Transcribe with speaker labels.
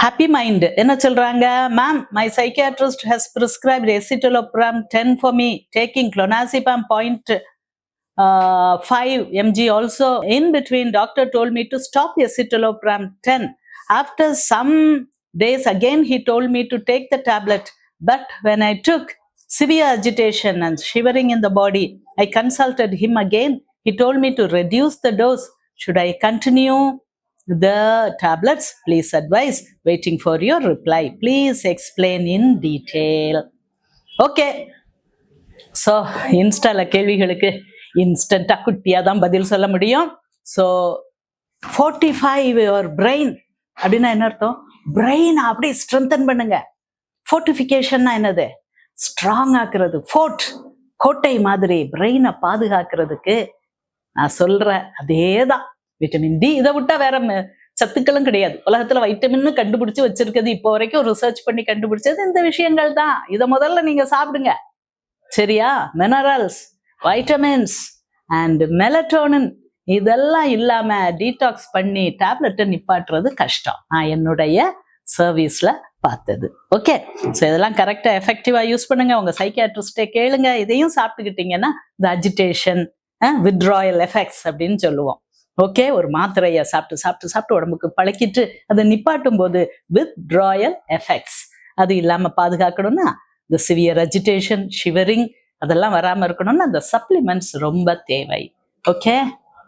Speaker 1: happy mind என்ன சொல்றாங்க, ma'am, my psychiatrist has prescribed escitalopram 10 for me, taking clonazepam 5 mg also. In between, doctor told me to stop escitalopram 10. After some days again he told me to take the tablet, but when I took severe agitation and shivering in the body, I consulted him again. He told me to reduce the dose. Should I continue the tablets? Please advise. Waiting for your reply. Please explain in detail. Okay. So இன்ஸ்டாவில் கேள்விகளுக்கு இன்ஸ்டண்ட்டாக குட்டியாக தான் பதில் சொல்ல முடியும். So 45 your brain அப்படின்னா என்ன அர்த்தம்? பிரெயின் அப்படி ஸ்ட்ரென்தன் பண்ணுங்க. ஃபோர்டிஃபிகேஷன்னா என்னது? ஸ்ட்ராங் ஆக்குறது. ஃபோர்ட், கோட்டை மாதிரி பிரெயினை பாதுகாக்கிறதுக்கு நான் சொல்றேன். அதே தான் விட்டமின் டி. இதை விட்டா வேற சத்துக்களும் கிடையாது. உலகத்துல வைட்டமின்னு கண்டுபிடிச்சு வச்சிருக்கிறது இப்போ வரைக்கும் ரிசர்ச் பண்ணி கண்டுபிடிச்சது இந்த விஷயங்கள் தான். இதை முதல்ல நீங்க சாப்பிடுங்க, சரியா? மினரல்ஸ், வைட்டமின்ஸ் அண்ட் மெலட்டோனின் இதெல்லாம் இல்லாம டீடாக்ஸ் பண்ணி டேப்லெட்டை நிப்பாட்டுறது கஷ்டம். நான் என்னுடைய சர்வீஸ்ல பார்த்தது. ஓகே, ஸோ இதெல்லாம் கரெக்டா எஃபெக்டிவா யூஸ் பண்ணுங்க. உங்க சைக்கியாட்ரிஸ்டே கேளுங்க. இதையும் சாப்பிட்டுக்கிட்டீங்கன்னா இந்த அஜிடேஷன் வித்ட்ராயல் எஃபெக்ட்ஸ் அப்படின்னு சொல்லுவோம். ஓகே, ஒரு மாத்திரையை சாப்பிட்டு சாப்பிட்டு சாப்பிட்டு உடம்புக்கு பழக்கிட்டு அதை நிப்பாட்டும் போது வித்ட்ராயல் எஃபெக்ட்ஸ் அது இல்லாம பாதுகாக்கணும்னா இந்த சிவியர் அஜிடேஷன், ஷிவரிங் அதெல்லாம் வராம இருக்கணும்னா அந்த சப்ளிமெண்ட்ஸ் ரொம்ப தேவை. ஓகே.